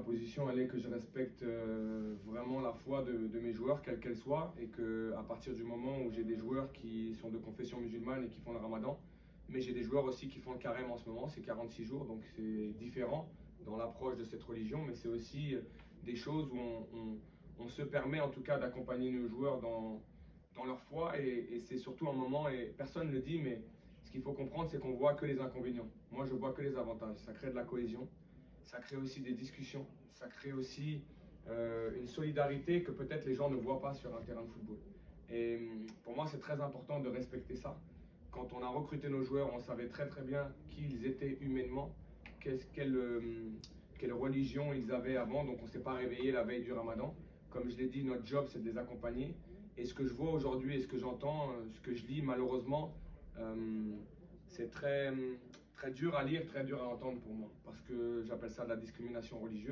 position, elle est que je respecte vraiment la foi de mes joueurs, quelle qu'elle soit, et qu'à partir du moment où j'ai des joueurs qui sont de confession musulmane et qui font le ramadan, mais j'ai des joueurs aussi qui font le carême en ce moment, c'est 46 jours, donc c'est différent dans l'approche de cette religion, mais c'est aussi des choses où on se permet en tout cas d'accompagner nos joueurs dans leur foi, et c'est surtout un moment, et personne ne le dit, mais ce qu'il faut comprendre, c'est qu'on voit que les inconvénients. Moi, je vois que les avantages. Ça crée de la cohésion, ça crée aussi des discussions, ça crée aussi une solidarité que peut-être les gens ne voient pas sur un terrain de football. Et pour moi, c'est très important de respecter ça. Quand on a recruté nos joueurs, on savait très très bien qui ils étaient humainement, quelle religion ils avaient avant, donc on ne s'est pas réveillé la veille du Ramadan. Comme je l'ai dit, notre job, c'est de les accompagner. Et ce que je vois aujourd'hui et ce que j'entends, ce que je lis, malheureusement, c'est très dur à lire, très dur à entendre pour moi, parce que j'appelle ça de la discrimination religieuse.